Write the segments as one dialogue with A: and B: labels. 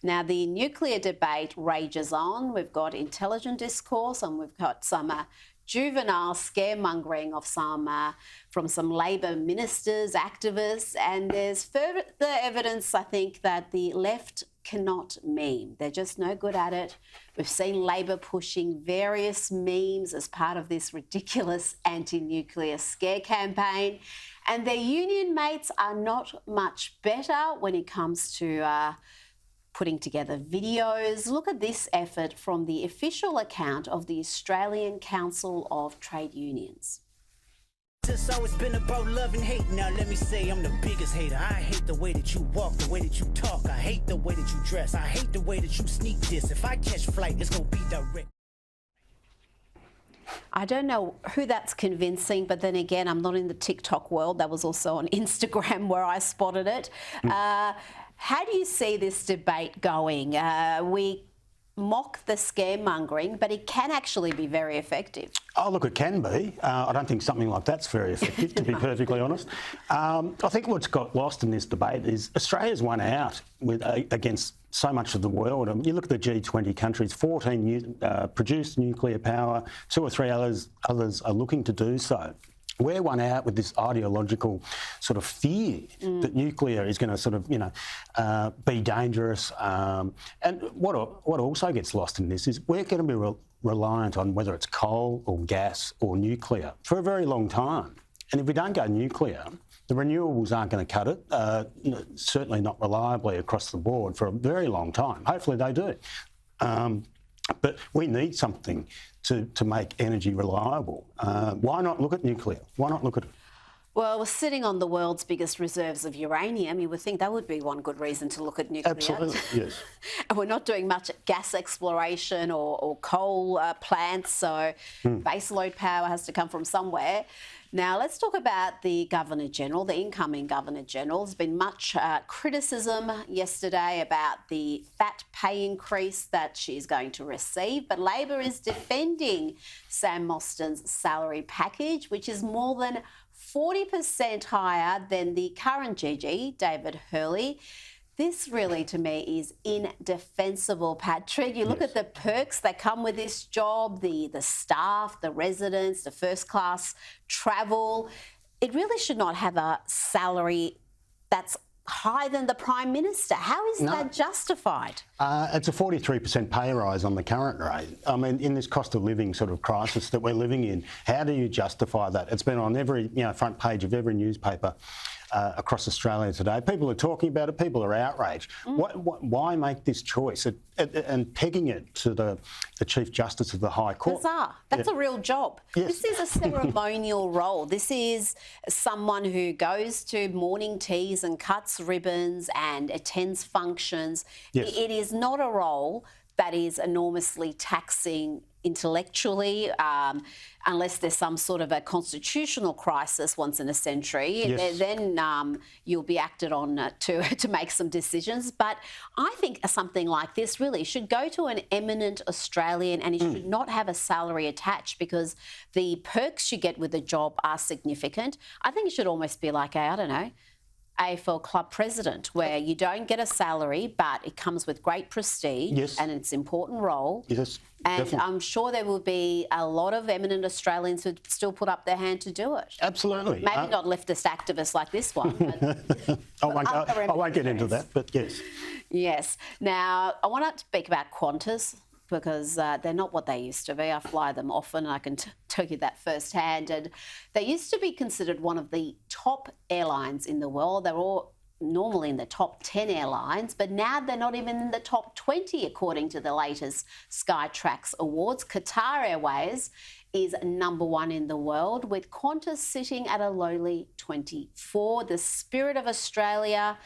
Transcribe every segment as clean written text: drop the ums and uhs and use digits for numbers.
A: Now, the nuclear debate rages on. We've got intelligent discourse and we've got some juvenile scaremongering of from some Labor ministers, activists, and there's further evidence, I think, that the left cannot meme. They're just no good at it. We've seen Labor pushing various memes as part of this ridiculous anti-nuclear scare campaign, and their union mates are not much better when it comes to putting together videos. Look at this effort from the official account of the Australian Council of Trade Unions.
B: It's always been about love and hate. Now let me say I'm the biggest hater. I hate the way that you walk, the way that you talk. I hate the way that you dress. I hate the way that you sneak this. If I catch flight, it's gonna be direct.
A: I don't know who that's convincing, but then again, I'm not in the TikTok world. That was also on Instagram where I spotted it. How do you see this debate going? We mock the scaremongering, but it can actually be very effective.
C: Oh, look, it can be. I don't think something like that's very effective, to be perfectly honest. I think what's got lost in this debate is Australia's won out against so much of the world. I mean, you look at the G20 countries, 14 produce nuclear power, 2 or 3 others are looking to do so. We're one out with this ideological sort of fear that nuclear is going to sort of, be dangerous. And what also gets lost in this is we're going to be reliant on whether it's coal or gas or nuclear for a very long time. And if we don't go nuclear, the renewables aren't going to cut it, certainly not reliably across the board for a very long time. Hopefully they do. But we need something to make energy reliable. Why not look at nuclear? Why not look at it?
A: Well, we're sitting on the world's biggest reserves of uranium. You would think that would be one good reason to look at nuclear.
C: Absolutely, yes.
A: And we're not doing much gas exploration or coal plants, so baseload power has to come from somewhere. Now, let's talk about the Governor-General, the incoming Governor-General. There's been much criticism yesterday about the fat pay increase that she's going to receive, but Labor is defending Sam Mostyn's salary package, which is more than 40% higher than the current GG, David Hurley. This really, to me, is indefensible, Patrick. You look at the perks that come with this job, the staff, the residents, the first-class travel. It really should not have a salary that's higher than the Prime Minister. How is that justified?
C: It's a 43% pay rise on the current rate. I mean, in this cost of living sort of crisis that we're living in, how do you justify that? It's been on every front page of every newspaper across Australia today. People are talking about it. People are outraged. Why make this choice? And pegging it to the Chief Justice of the High Court.
A: Bizarre. That's a real job.
C: Yes.
A: This is a ceremonial role. This is someone who goes to morning teas and cuts ribbons and attends functions.
C: Yes.
A: It is not a role that is enormously taxing intellectually, unless there's some sort of a constitutional crisis once in a century.
C: Yes.
A: Then you'll be acted on to make some decisions. But I think something like this really should go to an eminent Australian, and it should not have a salary attached, because the perks you get with the job are significant. I think it should almost be like AFL club president, where you don't get a salary, but it comes with great prestige and it's an important role.
C: Yes,
A: and
C: definitely.
A: I'm sure there will be a lot of eminent Australians who still put up their hand to do it.
C: Absolutely.
A: Maybe not leftist activists like this one. But
C: I won't get into that, but yes.
A: Yes. Now, I want to speak about Qantas, because they're not what they used to be. I fly them often, and I can tell you that firsthand. And they used to be considered one of the top airlines in the world. They were all normally in the top 10 airlines, but now they're not even in the top 20, according to the latest Skytrax Awards. Qatar Airways is number 1 in the world, with Qantas sitting at a lowly 24. The spirit of Australia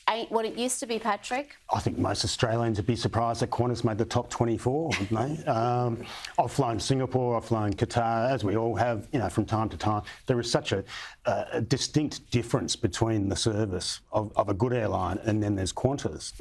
A: ain't what it used to be, Patrick.
C: I think most Australians would be surprised that Qantas made the top 24, wouldn't they? I've flown Singapore, I've flown Qatar, as we all have, from time to time. There is such a distinct difference between the service of a good airline and then there's Qantas.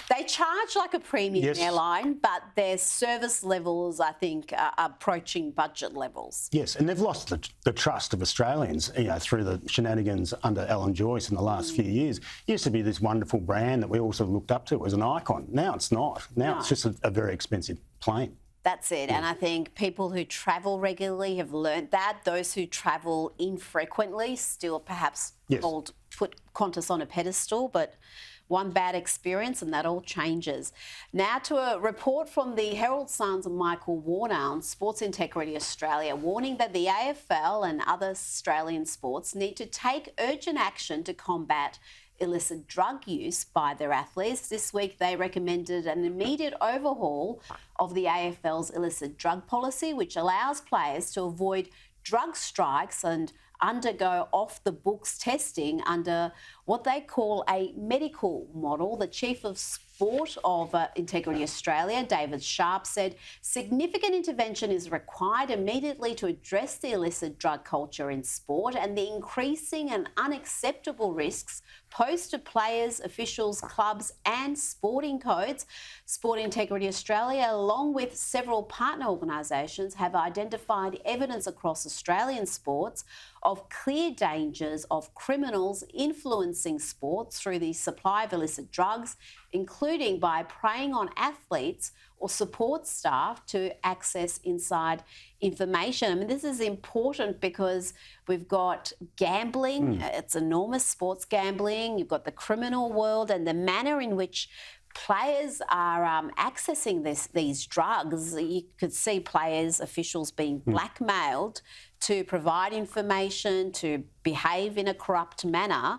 A: They charge like a premium airline, but their service levels, I think, are approaching budget levels.
C: Yes, and they've lost the trust of Australians, through the shenanigans under Alan Joyce in the last few years. used to be this wonderful brand that we all sort of looked up to as an icon. Now it's not. Now it's just a very expensive plane.
A: That's it. And I think people who travel regularly have learnt that. Those who travel infrequently still perhaps put Qantas on a pedestal, but one bad experience and that all changes. Now to a report from the Herald Sun's Michael Warner on Sports Integrity Australia, warning that the AFL and other Australian sports need to take urgent action to combat illicit drug use by their athletes. This week they recommended an immediate overhaul of the AFL's illicit drug policy, which allows players to avoid drug strikes and undergo off-the-books testing under what they call a medical model. The Chief of Sport of Integrity Australia, David Sharp, said significant intervention is required immediately to address the illicit drug culture in sport and the increasing and unacceptable risks posed to players, officials, clubs and sporting codes. Sport Integrity Australia, along with several partner organisations, have identified evidence across Australian sports of clear dangers of criminals influencing sports through the supply of illicit drugs, including by preying on athletes or support staff to access inside information. I mean, this is important because we've got gambling, it's enormous, sports gambling, you've got the criminal world and the manner in which players are accessing these drugs. You could see players, officials being blackmailed to provide information, to behave in a corrupt manner.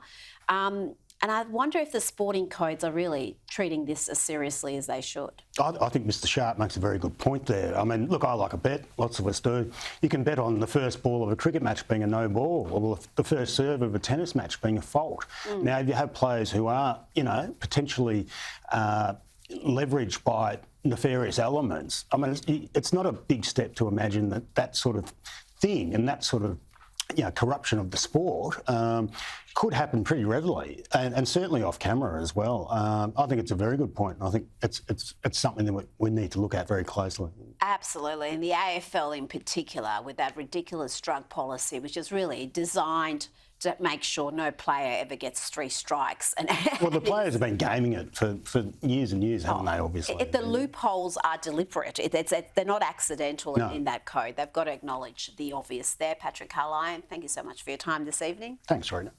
A: And I wonder if the sporting codes are really treating this as seriously as they should.
C: I think Mr Sharp makes a very good point there. I mean, look, I like a bet. Lots of us do. You can bet on the first ball of a cricket match being a no ball or the first serve of a tennis match being a fault. Now, you have players who are, potentially leveraged by nefarious elements. I mean, it's not a big step to imagine that sort of thing and that sort of corruption of the sport could happen pretty readily, and certainly off camera as well. I think it's a very good point. I think it's something that we need to look at very closely. Absolutely,
A: and the AFL in particular, with that ridiculous drug policy, which is really designed to make sure no player ever gets 3 strikes.
C: Well, the players have been gaming it for years and years, haven't they, obviously?
A: The loopholes are deliberate. They're not accidental in that code. They've got to acknowledge the obvious there. Patrick Carlyon, thank you so much for your time this evening.
C: Thanks, Rita.